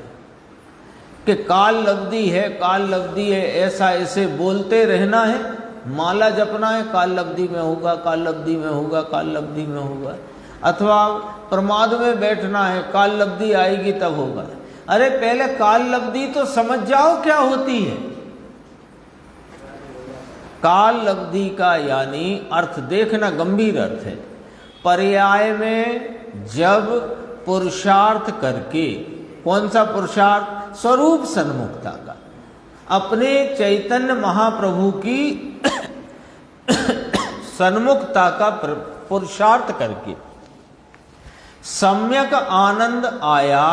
कि काल लब्धि है, काल लब्धि है, ऐसा ऐसे बोलते रहना है, माला जपना है, काल लब्धि में होगा, काल लब्धि में होगा, काल लब्धि में होगा, अथवा प्रमाद में बैठना है, काल लब्धि आएगी तब होगा। अरे पहले काल लब्धि तो समझ जाओ क्या होती है। काल लब्धि का यानी अर्थ देखना, गंभीर अर्थ है। पर्याय में जब पुरुषार्थ करके, कौन सा पुरुषार्थ? स्वरूप सन्मुखता का, अपने चैतन्य महाप्रभु की सन्मुखता का पुरुषार्थ करके सम्यक आनंद आया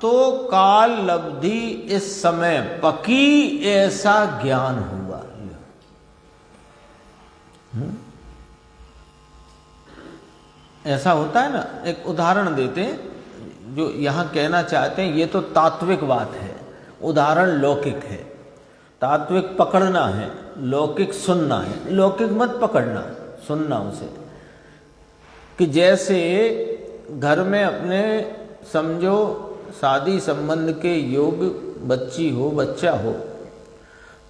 तो काल लब्धि इस समय पकी, ऐसा ज्ञान हुआ। ऐसा होता है ना। एक उदाहरण देते हैं, जो यहाँ कहना चाहते हैं, ये तो तात्विक बात है, उदाहरण लौकिक है। तात्विक पकड़ना है, लौकिक सुनना है। लौकिक मत पकड़ना, सुनना उसे। कि जैसे घर में अपने समझो शादी संबंध के योग बच्ची हो, बच्चा हो,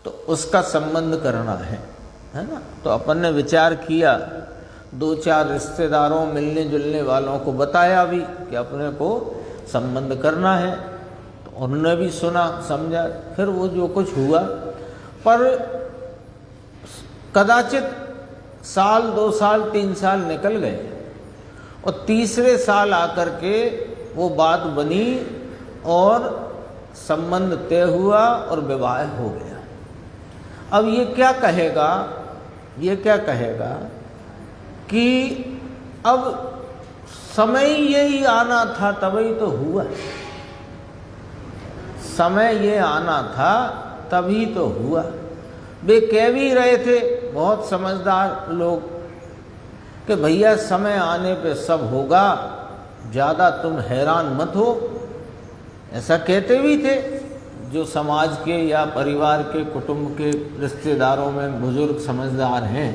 तो उसका संबंध करना है ना। तो अपन ने विचार किया, दो चार रिश्तेदारों, मिलने जुलने वालों को बताया भी कि अपने को संबंध करना है, तो उन्होंने भी सुना, समझा, फिर वो जो कुछ हुआ। पर कदाचित साल, 2 साल, 3 साल निकल गए और तीसरे साल आकर के वो बात बनी और संबंध तय हुआ और विवाह हो गया। अब ये क्या कहेगा, ये क्या कहेगा कि अब समय यही आना था तभी तो हुआ, समय ये आना था तभी तो हुआ। वे कह भी रहे थे बहुत समझदार लोग कि भैया समय आने पे सब होगा, ज़्यादा तुम हैरान मत हो। ऐसा कहते भी थे जो समाज के या परिवार के, कुटुंब के रिश्तेदारों में बुजुर्ग समझदार हैं,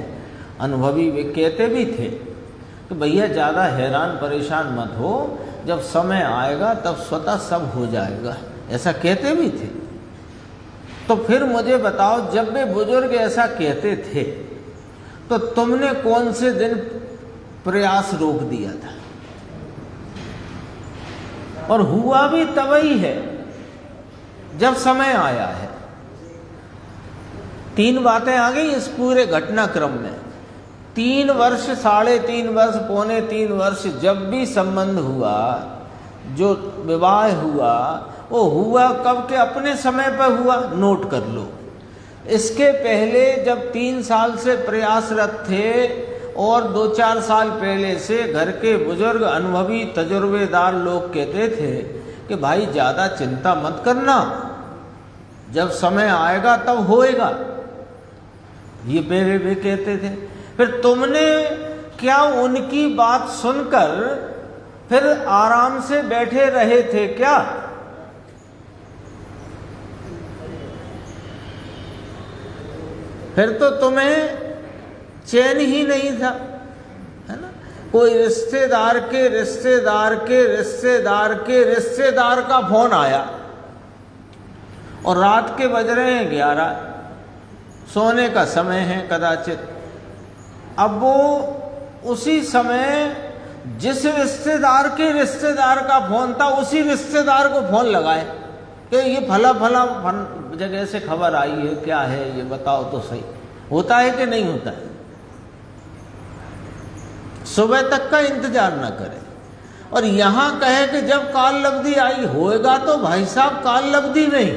अनुभवी, वे कहते भी थे कि भैया ज़्यादा हैरान परेशान मत हो, जब समय आएगा तब स्वतः सब हो जाएगा। ऐसा कहते भी थे। तो फिर मुझे बताओ, जब वे बुजुर्ग ऐसा कहते थे तो तुमने कौन से दिन प्रयास रोक दिया था? और हुआ भी तभी है जब समय आया है। 3 बातें आ गई इस पूरे घटनाक्रम में। 3 वर्ष, 3.5 वर्ष, 3.25 वर्ष जब भी संबंध हुआ, जो विवाह हुआ, वो हुआ कब के? अपने समय पर हुआ। नोट कर लो। इसके पहले जब 3 साल से प्रयासरत थे और 2-4 साल पहले से घर के बुजुर्ग, अनुभवी, तजुर्बेदार लोग कहते थे कि भाई ज़्यादा चिंता मत करना, जब समय आएगा तब होएगा, ये पहले भी कहते थे। फिर तुमने क्या उनकी बात सुनकर फिर आराम से बैठे रहे थे क्या? फिर तो तुम्हें चैन ही नहीं था, है ना। कोई रिश्तेदार के रिश्तेदार के रिश्तेदार के रिश्तेदार का फोन आया और रात के बज रहे हैं 11, सोने का समय है कदाचित। अब वो उसी समय जिस रिश्तेदार के रिश्तेदार का फोन था, उसी रिश्तेदार को फोन लगाए कि ये फला फला जगह से खबर आई है, क्या है ये बताओ तो सही, होता है कि नहीं होता है। सुबह तक का इंतजार ना करें। और यहां कहे कि जब काल लब्धि आई होएगा, तो भाई साहब काल लब्धि नहीं,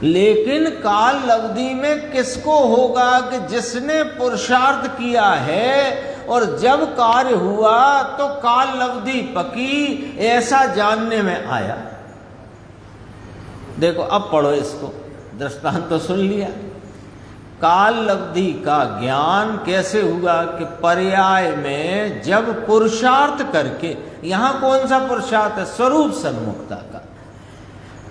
लेकिन काल लब्धि में किसको होगा कि जिसने पुरुषार्थ किया है और जब कार्य हुआ तो काल लब्धि पकी, ऐसा जानने में आया। देखो अब पढ़ो इसको, दृष्टांत तो सुन लिया। काल लब्धि का ज्ञान कैसे हुआ कि पर्याय में जब पुरुषार्थ करके, यहां कौन सा पुरुषार्थ है? स्वरूप सन्मुखता का,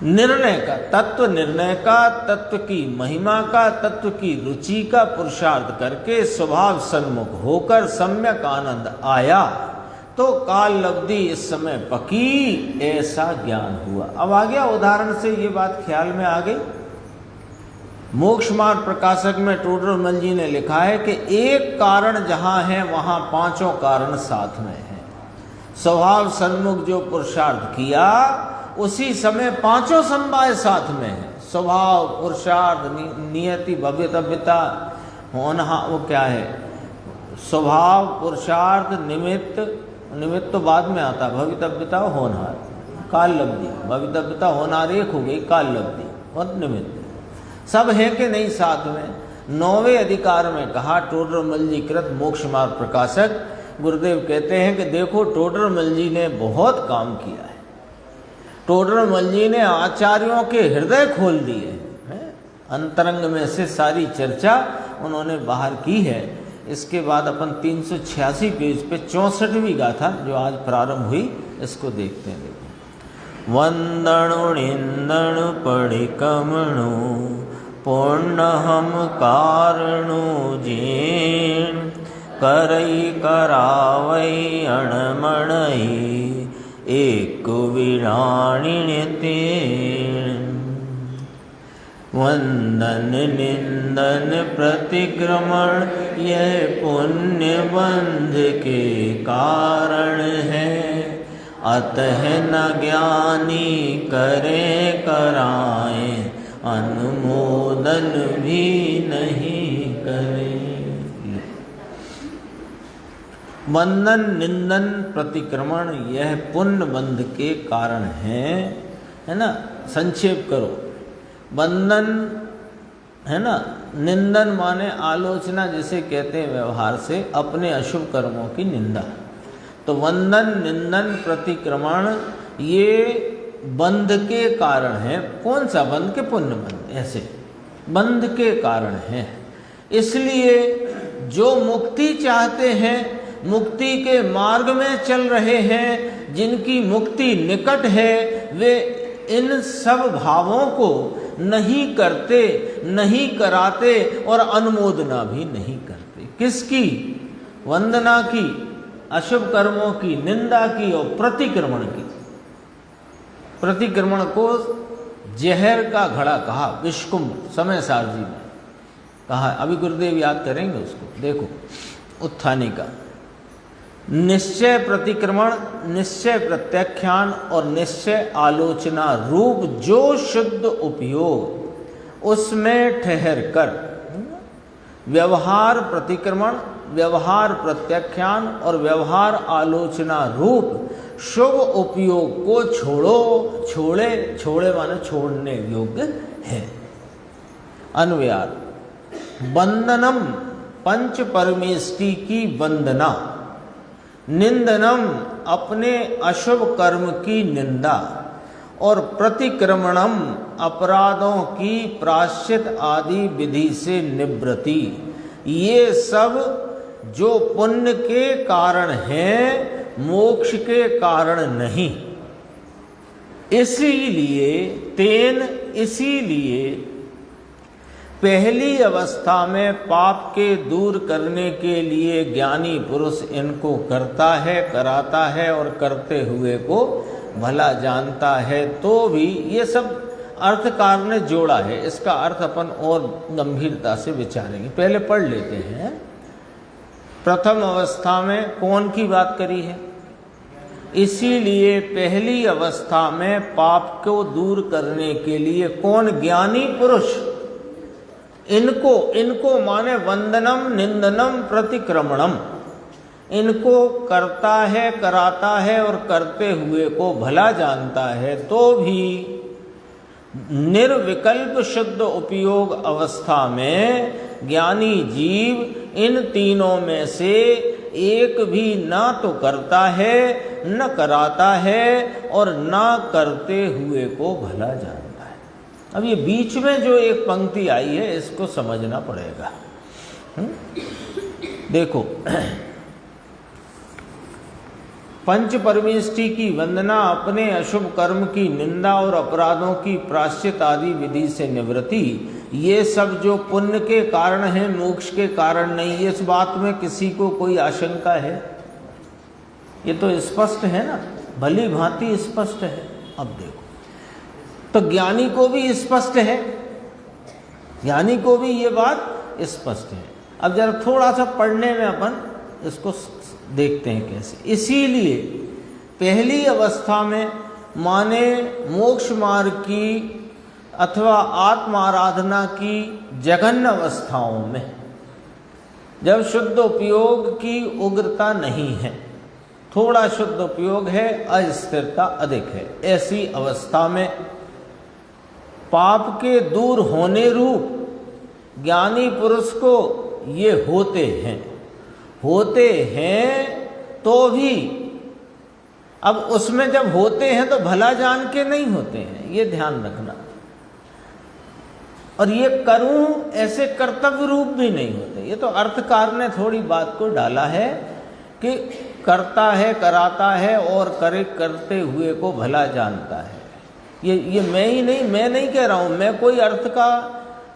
निर्णय का, तत्व निर्णय का, तत्व की महिमा का, तत्व की रुचि का पुरुषार्थ करके स्वभाव सन्मुख होकर सम्यक आनंद आया, तो काल लब्धि इस समय पकी, ऐसा ज्ञान हुआ। अब आ गया उदाहरण से ये बात ख्याल में आ गई। मोक्ष मार्ग प्रकाशक में टोडरमल जी ने लिखा है कि एक कारण जहां है वहां पांचों कारण साथ में हैं। स्वभाव सन्मुख जो पुरुषार्थ किया उसी समय पांचों समवाय साथ में है। स्वभाव, पुरुषार्थ, नियति, भव्यतव्यता, होना, वो क्या है? स्वभाव, पुरुषार्थ, निमित्त, निमित्त तो बाद में आता, भव्यतव्यता, होनहार, काल लब्धि। भव्यतव्यता होनहार एक हो गई, काल लब्धि और निमित्त सब है कि नहीं साथ में। 9वें अधिकार में कहा टोडरमल जी कृत मोक्ष मार्ग प्रकाशक, गुरुदेव कहते हैं कि देखो टोडरमल जी ने बहुत काम किया है। टोडरमल जी ने आचार्यों के हृदय खोल दिए हैं, अंतरंग में से सारी चर्चा उन्होंने बाहर की है। इसके बाद अपन 386 पेज पे 64वीं गाथा जो आज प्रारंभ हुई, इसको देखते हैं। देखो, वंदणु निंदणु पड़िकमणु पूर्ण हम कारणु जीण करई करावई अणमणई एक विराणिण तेण। वंदन निंदन प्रतिक्रमण यह पुण्य बंध के कारण है, अतः न ज्ञानी करे कराए अनुमोदन भी नहीं करे। वंदन निंदन प्रतिक्रमण यह पुण्य बंध के कारण है ना। संक्षेप करो, वंदन है ना, निंदन माने आलोचना जिसे कहते हैं व्यवहार से, अपने अशुभ कर्मों की निंदा। तो वंदन निंदन प्रतिक्रमण ये बंध के कारण है। कौन सा बंध? के पुण्य बंध, ऐसे बंध के कारण है। इसलिए जो मुक्ति चाहते हैं, मुक्ति के मार्ग में चल रहे हैं, जिनकी मुक्ति निकट है, वे इन सब भावों को नहीं करते, नहीं कराते और अनुमोदना भी नहीं करते। किसकी? वंदना की, अशुभ कर्मों की, निंदा की और प्रतिक्रमण की। प्रतिक्रमण को जहर का घड़ा कहा, विष्कुंभ समय सार जी ने कहा। अभी गुरुदेव याद करेंगे उसको। देखो उत्थानी का निश्चय प्रतिक्रमण, निश्चय प्रत्याख्यान और निश्चय आलोचना रूप जो शुद्ध उपयोग, उसमें ठहर कर व्यवहार प्रतिक्रमण, व्यवहार प्रत्याख्यान और व्यवहार आलोचना रूप शुभ उपयोग को छोड़ो। छोड़े माने छोड़ने योग्य है। अन्वयार वंदनम पंच परमेष्टि की वंदना, निंदनम अपने अशुभ कर्म की निंदा और प्रतिक्रमणम अपराधों की प्रायश्चित आदि विधि से निवृत्ति। ये सब जो पुण्य के कारण हैं, मोक्ष के कारण नहीं। इसीलिए पहली अवस्था में पाप के दूर करने के लिए ज्ञानी पुरुष इनको करता है, कराता है और करते हुए को भला जानता है। तो भी ये सब अर्थकार ने जोड़ा है, इसका अर्थ अपन और गंभीरता से विचारेंगे। पहले पढ़ लेते हैं। प्रथम अवस्था में कौन की बात करी है? इसीलिए पहली अवस्था में पाप को दूर करने के लिए कौन? ज्ञानी पुरुष। इनको माने वंदनम निंदनम प्रतिक्रमणम, इनको करता है, कराता है और करते हुए को भला जानता है, तो भी निर्विकल्प शुद्ध उपयोग अवस्था में ज्ञानी जीव इन तीनों में से एक भी ना तो करता है, न कराता है और ना करते हुए को भला जानता है। अब ये बीच में जो एक पंक्ति आई है इसको समझना पड़ेगा। देखो, पंच परमेष्टि की वंदना, अपने अशुभ कर्म की निंदा और अपराधों की प्रायश्चित आदि विधि से निवृत्ति, ये सब जो पुण्य के कारण है, मोक्ष के कारण नहीं। इस बात में किसी को कोई आशंका है? ये तो स्पष्ट है ना, भली भांति स्पष्ट है। अब देखो, तो ज्ञानी को भी स्पष्ट है, ज्ञानी को भी ये बात स्पष्ट है। अब जरा थोड़ा सा पढ़ने में अपन इसको देखते हैं कैसे। इसीलिए पहली अवस्था में माने मोक्ष मार्ग की अथवा आत्माराधना की जघन्य अवस्थाओं में जब शुद्ध उपयोग की उग्रता नहीं है, थोड़ा शुद्ध उपयोग है, अस्थिरता अधिक है, ऐसी अवस्था में पाप के दूर होने रूप ज्ञानी पुरुष को ये होते हैं तो भी अब उसमें जब होते हैं तो भला जान के नहीं होते हैं, ये ध्यान रखना। और ये करूं ऐसे कर्तव्य रूप भी नहीं होते। ये तो अर्थकार ने थोड़ी बात को डाला है कि करता है, कराता है और करते हुए को भला जानता है। ये मैं नहीं कह रहा हूं, मैं कोई अर्थ का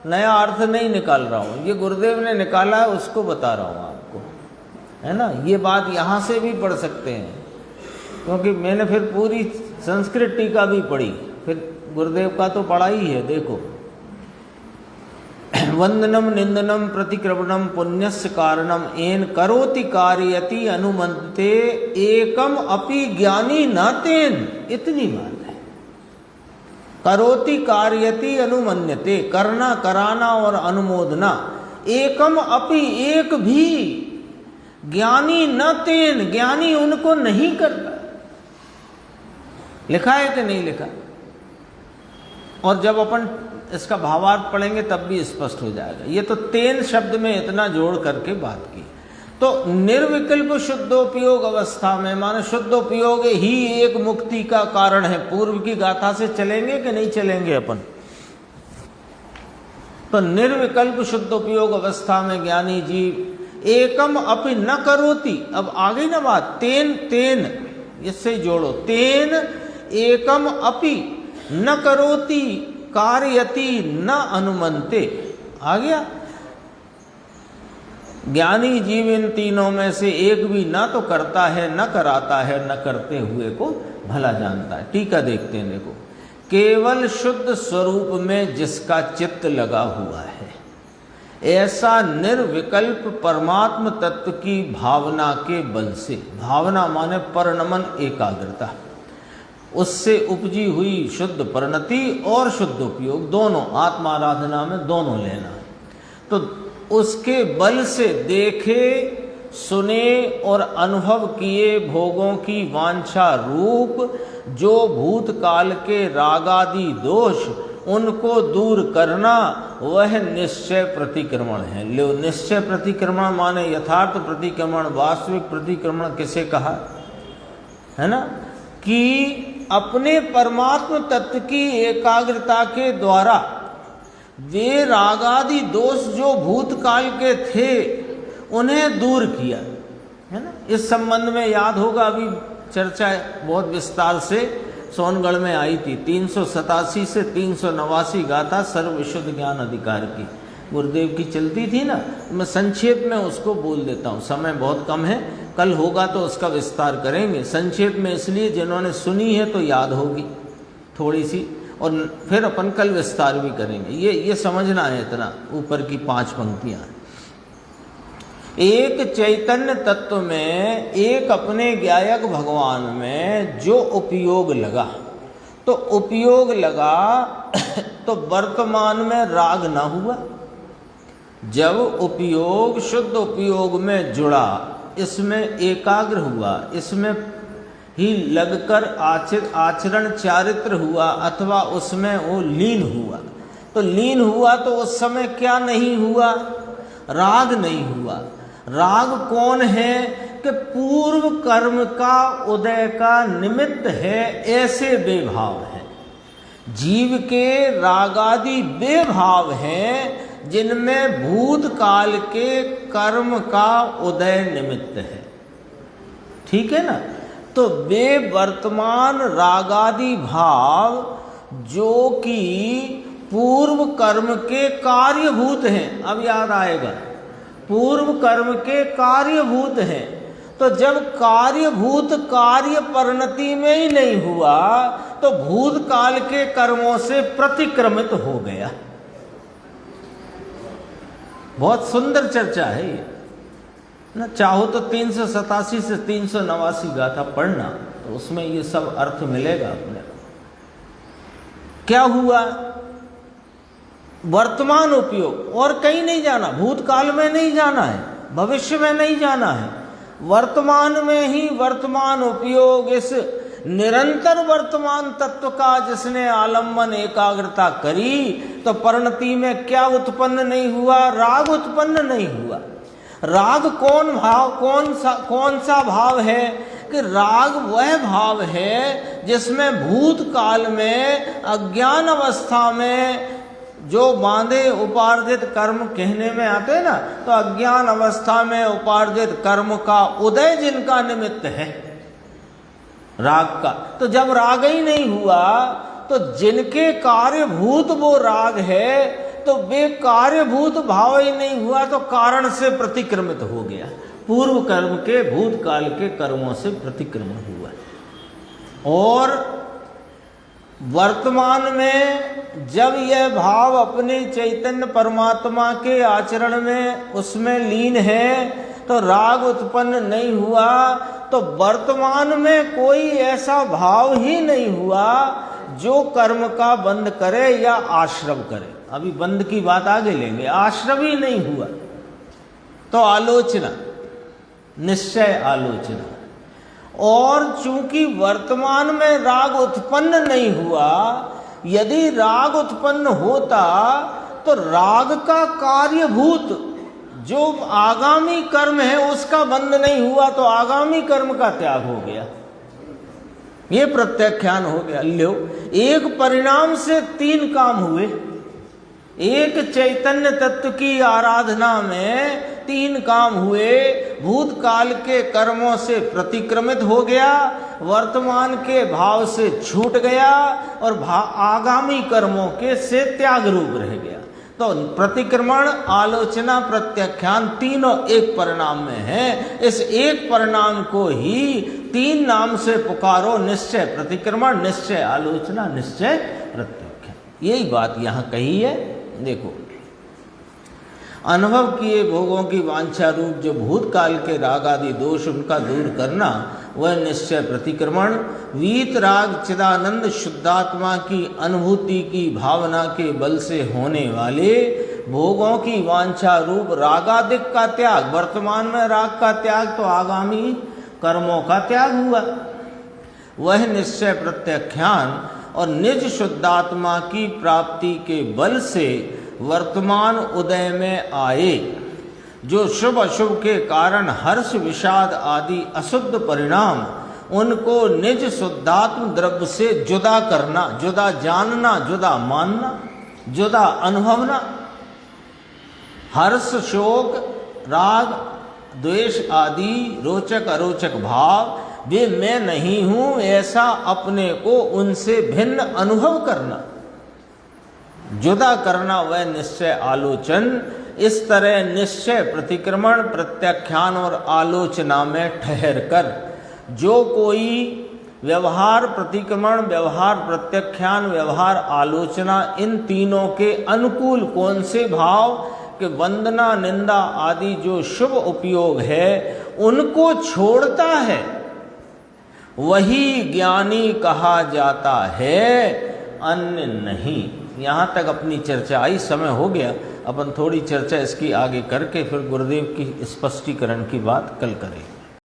नया अर्थ नहीं निकाल रहा हूं, ये गुरुदेव ने निकाला है, उसको बता रहा हूं आपको, है ना। ये बात यहाँ से भी पढ़ सकते हैं, क्योंकि मैंने फिर पूरी संस्कृत टीका भी पढ़ी, फिर गुरुदेव का तो पढ़ा ही है। देखो, वंदनम निंदनम प्रतिक्रमणम पुण्यस्य कारणम एन करोति कार्यति अनुमन्ते एकम अपि ज्ञानी नातेन, इतनी बात है। करोति कार्यति अनुमन्यते, करना, कराना और अनुमोदना, एकम अपि, एक भी, ज्ञानी न तेन, ज्ञानी उनको नहीं करता। लिखा है कि नहीं लिखा? और जब अपन इसका भावार्थ पढ़ेंगे तब भी स्पष्ट हो जाएगा। ये तो तेन शब्द में इतना जोड़ करके बात की। तो निर्विकल्प शुद्धोपयोग अवस्था में माने शुद्धोपयोग ही एक मुक्ति का कारण है। पूर्व की गाथा से चलेंगे कि नहीं चलेंगे अपन? तो निर्विकल्प शुद्धोपयोग अवस्था में ज्ञानी जीव एकम अपि न करोति। अब आ गई ना बात, तेन इससे जोड़ो, तेन एकम अपि न करोति कार्यति न अनुमन्ते, आ गया। ज्ञानी जीव इन तीनों में से एक भी ना तो करता है, न कराता है, न करते हुए को भला जानता है। टीका देखते हैं, देखो, केवल शुद्ध स्वरूप में जिसका चित्त लगा हुआ है, ऐसा निर्विकल्प परमात्म तत्व की भावना के बल से, भावना माने परिणमन, एकाग्रता, उससे उपजी हुई शुद्ध परिणति और शुद्ध उपयोग, दोनों आत्माराधना में दोनों लेना। तो उसके बल से देखे, सुने और अनुभव किए भोगों की वांछा रूप जो भूतकाल के रागादि दोष, उनको दूर करना, वह निश्चय प्रतिक्रमण है। लो, निश्चय प्रतिक्रमण माने यथार्थ प्रतिक्रमण, वास्तविक प्रतिक्रमण किसे कहा है ना, कि अपने परमात्म तत्व की एकाग्रता के द्वारा वे रागादि दोष जो भूतकाल के थे उन्हें दूर किया, है ना। इस संबंध में याद होगा, अभी चर्चा बहुत विस्तार से सोनगढ़ में आई थी। 387 से 389 गाथा सर्व विशुद्ध ज्ञान अधिकार की गुरुदेव की चलती थी ना। मैं संक्षेप में उसको बोल देता हूँ, समय बहुत कम है, कल होगा तो उसका विस्तार करेंगे। संक्षेप में इसलिए जिन्होंने सुनी है तो याद होगी थोड़ी सी, और फिर अपन कल विस्तार भी करेंगे। ये समझना है, इतना ऊपर की 5 पंक्तियाँ। एक चैतन्य तत्व में, एक अपने ज्ञायक भगवान में जो उपयोग लगा, तो उपयोग लगा तो वर्तमान में राग ना हुआ। जब उपयोग शुद्ध उपयोग में जुड़ा, इसमें एकाग्र हुआ, इसमें ही लगकर आचरण चारित्र हुआ, अथवा उसमें वो लीन हुआ, तो लीन हुआ तो उस समय क्या नहीं हुआ? राग नहीं हुआ। राग कौन है? कि पूर्व कर्म का उदय का निमित्त है, ऐसे बेभाव है। जीव के रागादि बेभाव हैं जिनमें भूतकाल के कर्म का उदय निमित्त है। ठीक है ना? तो वे वर्तमान रागादि भाव जो कि पूर्व कर्म के कार्यभूत हैं, अब याद आएगा, पूर्व कर्म के कार्यभूत हैं। तो जब कार्यभूत कार्य परिणति में ही नहीं हुआ, तो भूतकाल के कर्मों से प्रतिक्रमित हो गया। बहुत सुंदर चर्चा है ये ना। चाहो तो 387 से 389 गाथा पढ़ना, तो उसमें ये सब अर्थ मिलेगा अपने। क्या हुआ? वर्तमान उपयोग, और कहीं नहीं जाना, भूतकाल में नहीं जाना है, भविष्य में नहीं जाना है, वर्तमान में ही वर्तमान उपयोग। इस निरंतर वर्तमान तत्व का जिसने आलम्बन एकाग्रता करी, तो परिणति में क्या उत्पन्न नहीं हुआ? राग उत्पन्न नहीं हुआ। राग कौन भाव, कौन सा भाव है? कि राग वह भाव है जिसमें भूतकाल में अज्ञान अवस्था में जो बांधे उपार्जित कर्म कहने में आते हैं ना, तो अज्ञान अवस्था में उपार्जित कर्म का उदय जिनका निमित्त है राग का, तो जब राग ही नहीं हुआ, तो जिनके कार्यभूत वो राग है, तो वे कार्यभूत भाव ही नहीं हुआ, तो कारण से प्रतिक्रमित हो गया। पूर्व कर्म के भूतकाल के कर्मों से प्रतिक्रमण हुआ। और वर्तमान में जब यह भाव अपने चैतन्य परमात्मा के आचरण में उसमें लीन है, तो राग उत्पन्न नहीं हुआ। तो वर्तमान में कोई ऐसा भाव ही नहीं हुआ जो कर्म का बंध करे या आश्रव करे। अभी बंध की बात आगे लेंगे। आश्रव ही नहीं हुआ तो आलोचना, निश्चय आलोचना। और चूंकि वर्तमान में राग उत्पन्न नहीं हुआ, यदि राग उत्पन्न होता तो राग का कार्यभूत जो आगामी कर्म है उसका बंध नहीं हुआ, तो आगामी कर्म का त्याग हो गया। ये प्रत्याख्यान हो गया। लो, एक परिणाम से 3 काम हुए। एक चैतन्य तत्व की आराधना में 3 काम हुए। भूतकाल के कर्मों से प्रतिक्रमित हो गया, वर्तमान के भाव से छूट गया, और आगामी कर्मों के से त्याग रूप रह गया। तो प्रतिक्रमण, आलोचना, प्रत्याख्यान तीनों एक परिणाम में है। इस एक परिणाम को ही 3 नाम से पुकारो। निश्चय प्रतिक्रमण, निश्चय आलोचना, निश्चय प्रत्याख्यान। यही बात यहाँ कही है। देखो, अनुभव किए भोगों की वांछा रूप जो भूतकाल के राग आदि दोष उनका दूर करना, वह निश्चय प्रतिक्रमण। वीत राग चिदानंद शुद्धात्मा की अनुभूति की भावना के बल से होने वाले भोगों की वांछा रूप रागादिक का त्याग। वर्तमान में राग का त्याग तो आगामी कर्मों का त्याग हुआ। वह निश्चय प्रत्याख्यान और निज शुद्धात्मा की प्राप्ति के बल से वर्तमान उदय में आए, जो शुभ अशुभ के कारण हर्ष विषाद आदि अशुद्ध परिणाम, उनको निज शुद्धात्म द्रव्य से जुदा करना, जुदा जानना, जुदा मानना, जुदा अनुभवना। हर्ष, शोक, राग, द्वेष आदि रोचक अरोचक भाव वे मैं नहीं हूं, ऐसा अपने को उनसे भिन्न अनुभव करना, जुदा करना, वह निश्चय आलोचन। इस तरह निश्चय प्रतिक्रमण, प्रत्याख्यान और आलोचना में ठहर कर जो कोई व्यवहार प्रतिक्रमण, व्यवहार प्रत्याख्यान, व्यवहार आलोचना, इन तीनों के अनुकूल कौन से भाव कि वंदना निंदा आदि जो शुभ उपयोग है उनको छोड़ता है, वही ज्ञानी कहा जाता है, अन्य नहीं। यहाँ तक अपनी चर्चा आई, समय हो गया, अपन थोड़ी चर्चा इसकी आगे करके फिर गुरुदेव की स्पष्टीकरण की बात कल करें।